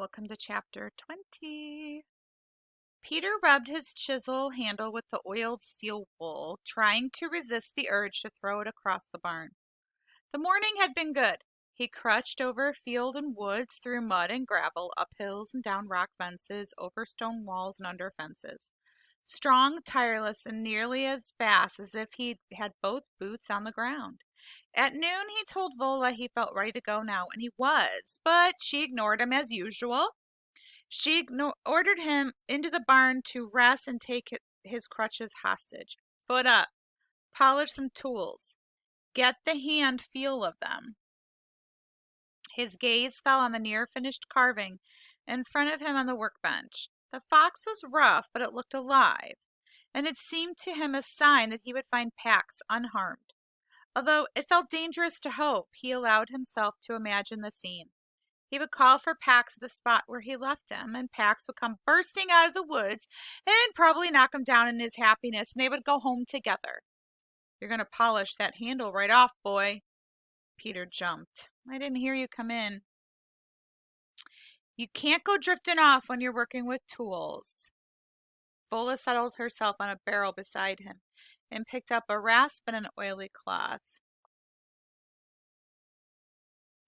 Welcome to chapter 20. Peter rubbed his chisel handle with the oiled steel wool, trying to resist the urge to throw it across the barn. The morning had been good. He crutched over field and woods, through mud and gravel, up hills and down rock fences, over stone walls and under fences. Strong, tireless, and nearly as fast as if he'd had both boots on the ground. At noon, he told Vola he felt ready to go now, and he was, but she ignored him as usual. She ordered him into the barn to rest and take his crutches hostage. Foot up, polish some tools, get the hand feel of them. His gaze fell on the near-finished carving in front of him on the workbench. The fox was rough, but it looked alive, and it seemed to him a sign that he would find Pax unharmed. Although it felt dangerous to hope, he allowed himself to imagine the scene. He would call for Pax at the spot where he left him, and Pax would come bursting out of the woods and probably knock him down in his happiness, and they would go home together. "You're going to polish that handle right off, boy." Peter jumped. "I didn't hear you come in." "You can't go drifting off when you're working with tools." Vola settled herself on a barrel beside him and picked up a rasp and an oily cloth.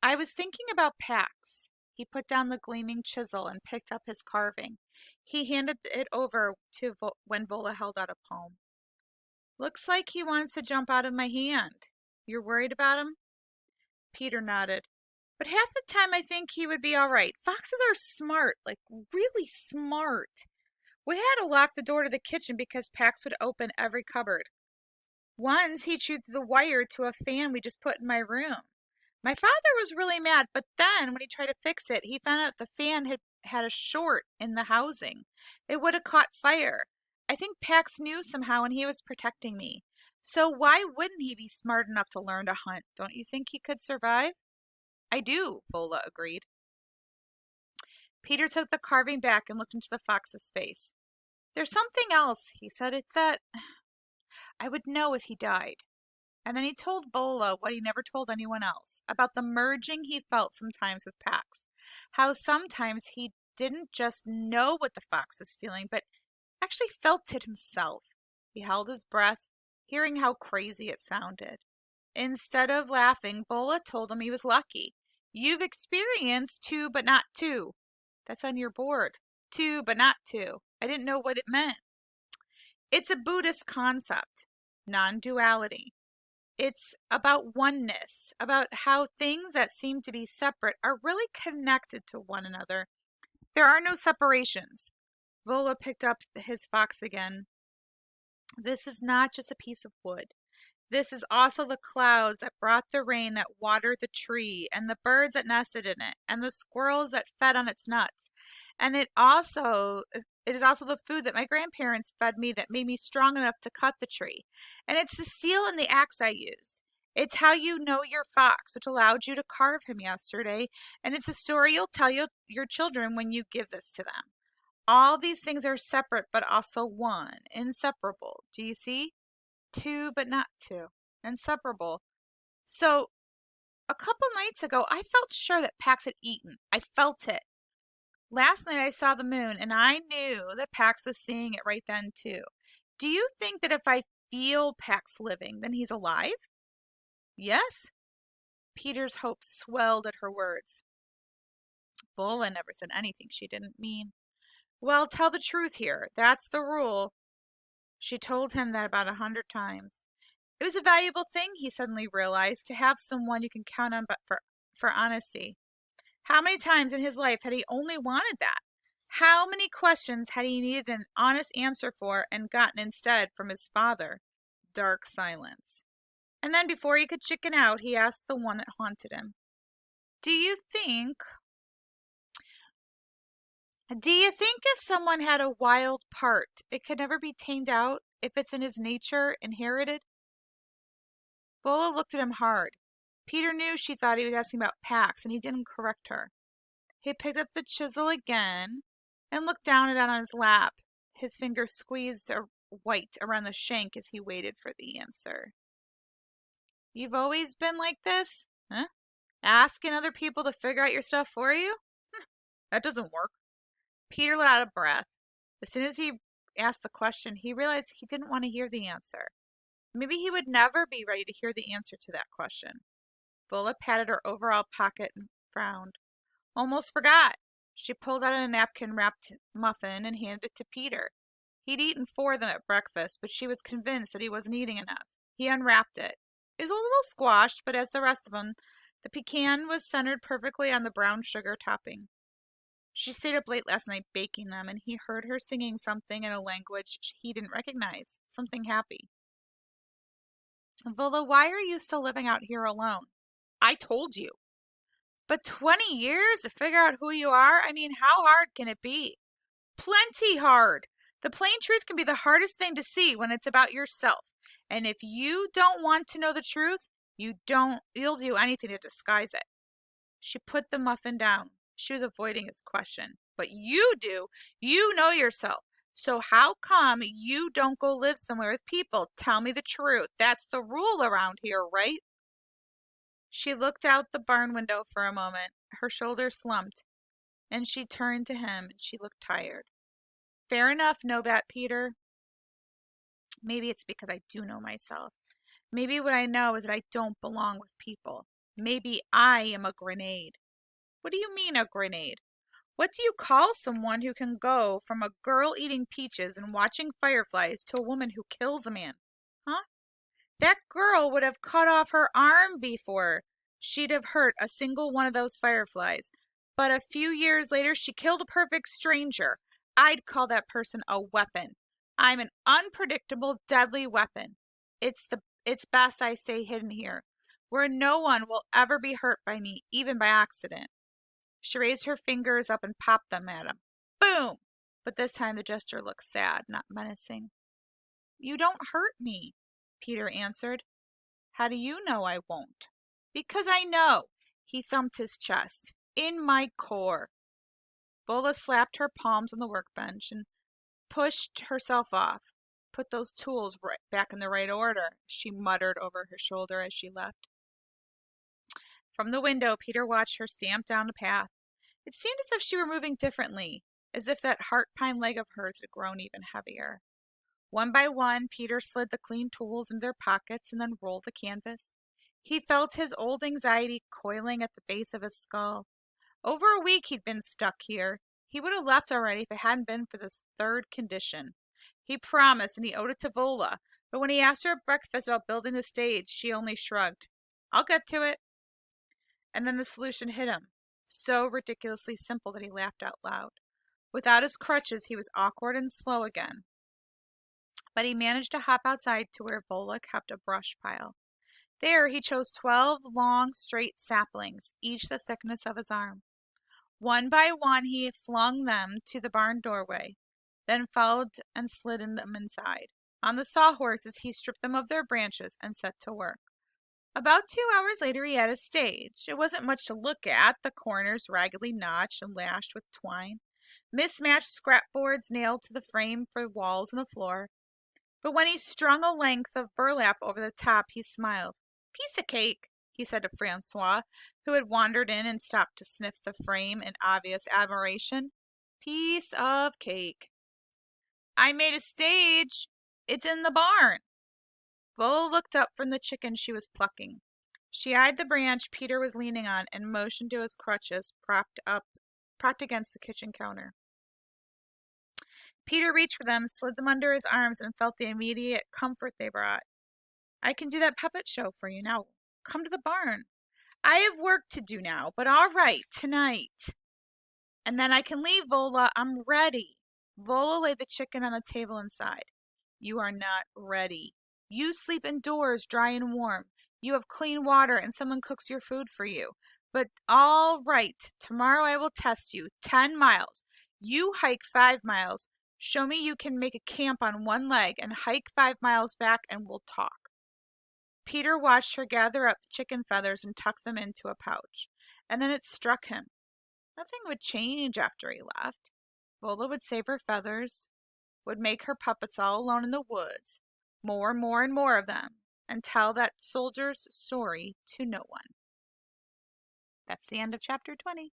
"I was thinking about Pax." He put down the gleaming chisel and picked up his carving. He handed it over to when Vola held out a palm. "Looks like he wants to jump out of my hand. You're worried about him?" Peter nodded. "But half the time I think he would be all right. Foxes are smart, like really smart. We had to lock the door to the kitchen because Pax would open every cupboard. Once he chewed through the wire to a fan we just put in my room. My father was really mad, but then when he tried to fix it, he found out the fan had a short in the housing. It would have caught fire. I think Pax knew somehow and he was protecting me. So why wouldn't he be smart enough to learn to hunt? Don't you think he could survive?" "I do," Vola agreed. Peter took the carving back and looked into the fox's face. "There's something else," he said. "It's that I would know if he died." And then he told Vola what he never told anyone else, about the merging he felt sometimes with Pax. How sometimes he didn't just know what the fox was feeling, but actually felt it himself. He held his breath, hearing how crazy it sounded. Instead of laughing, Vola told him he was lucky. "You've experienced two, but not two. That's on your board. Two, but not two. I didn't know what it meant. It's a Buddhist concept, non-duality. It's about oneness, about how things that seem to be separate are really connected to one another. There are no separations." Vola picked up his fox again. "This is not just a piece of wood. This is also the clouds that brought the rain that watered the tree, and the birds that nested in it, and the squirrels that fed on its nuts. And it is also the food that my grandparents fed me that made me strong enough to cut the tree. And it's the steel and the axe I used. It's how you know your fox, which allowed you to carve him yesterday, and it's a story you'll tell your children when you give this to them. All these things are separate, but also one, inseparable. Do you see? Two, but not two, inseparable. So, a couple nights ago, I felt sure that Pax had eaten. I felt it. Last night I saw the moon, and I knew that Pax was seeing it right then, too. Do you think that if I feel Pax living, then he's alive?" "Yes." Peter's hope swelled at her words. Vola never said anything she didn't mean. "Well, tell the truth here. That's the rule." She told him that about 100 times. It was a valuable thing, he suddenly realized, to have someone you can count on for honesty. How many times in his life had he only wanted that? How many questions had he needed an honest answer for and gotten instead from his father? Dark silence. And then before he could chicken out, he asked the one that haunted him. Do you think if someone had a wild part, it could never be tamed out if it's in his nature, inherited?" Vola looked at him hard. Peter knew she thought he was asking about Pax, and he didn't correct her. He picked up the chisel again and looked down at it on his lap. His fingers squeezed white around the shank as he waited for the answer. "You've always been like this? Huh? Asking other people to figure out your stuff for you? That doesn't work. Peter let out a breath. As soon as he asked the question, he realized he didn't want to hear the answer. Maybe he would never be ready to hear the answer to that question. Vola patted her overall pocket and frowned. Almost forgot. She pulled out a napkin-wrapped muffin and handed it to Peter. He'd eaten 4 of them at breakfast, but she was convinced that he wasn't eating enough. He unwrapped it. It was a little squashed, but as the rest of them, the pecan was centered perfectly on the brown sugar topping. She stayed up late last night baking them, and he heard her singing something in a language he didn't recognize, something happy. Vola, why are you still living out here alone? I told you. But 20 years to figure out who you are? I mean, how hard can it be? Plenty hard. The plain truth can be the hardest thing to see when it's about yourself. And if you don't want to know the truth, you'll do anything to disguise it. She put the muffin down. She was avoiding his question. But you do. You know yourself. So how come you don't go live somewhere with people? Tell me the truth. That's the rule around here, right? She looked out the barn window for a moment. Her shoulders slumped, and she turned to him, and she looked tired. Fair enough, know that, Peter. Maybe it's because I do know myself. Maybe what I know is that I don't belong with people. Maybe I am a grenade. What do you mean, a grenade? What do you call someone who can go from a girl eating peaches and watching fireflies to a woman who kills a man? Huh? That girl would have cut off her arm before she'd have hurt a single one of those fireflies. But a few years later, she killed a perfect stranger. I'd call that person a weapon. I'm an unpredictable, deadly weapon. It's best I stay hidden here, where no one will ever be hurt by me, even by accident. She raised her fingers up and popped them at him. Boom! But this time the gesture looked sad, not menacing. You don't hurt me, Peter answered. How do you know I won't? Because I know. He thumped his chest. In my core. Vola slapped her palms on the workbench and pushed herself off. Put those tools back in the right order, she muttered over her shoulder as she left. From the window, Peter watched her stamp down the path. It seemed as if she were moving differently, as if that heart pine leg of hers had grown even heavier. One by one, Peter slid the clean tools into their pockets and then rolled the canvas. He felt his old anxiety coiling at the base of his skull. Over a week he'd been stuck here. He would have left already if it hadn't been for this third condition. He promised, and he owed it to Vola, but when he asked her at breakfast about building the stage, she only shrugged. I'll get to it. And then the solution hit him, so ridiculously simple that he laughed out loud. Without his crutches, he was awkward and slow again. But he managed to hop outside to where Vola kept a brush pile. There he chose 12 long, straight saplings, each the thickness of his arm. One by one he flung them to the barn doorway, then followed and slid them inside. On the sawhorses he stripped them of their branches and set to work. About 2 hours later he had a stage. It wasn't much to look at, the corners raggedly notched and lashed with twine, mismatched scrap boards nailed to the frame for walls and the floor. But when he strung a length of burlap over the top, he smiled. Piece of cake, he said to Francois, who had wandered in and stopped to sniff the frame in obvious admiration. Piece of cake. I made a stage. It's in the barn. Vola looked up from the chicken she was plucking. She eyed the branch Peter was leaning on and motioned to his crutches propped against the kitchen counter. Peter reached for them, slid them under his arms, and felt the immediate comfort they brought. I can do that puppet show for you now. Come to the barn. I have work to do now, but all right, tonight. And then I can leave, Vola. I'm ready. Vola laid the chicken on the table inside. You are not ready. You sleep indoors, dry and warm. You have clean water, and someone cooks your food for you. But all right, tomorrow I will test you. 10 miles. You hike 5 miles. Show me you can make a camp on one leg and hike 5 miles back, and we'll talk. Peter watched her gather up the chicken feathers and tuck them into a pouch. And then it struck him. Nothing would change after he left. Vola would save her feathers, would make her puppets all alone in the woods, more and more and more of them, and tell that soldier's story to no one. That's the end of chapter 20.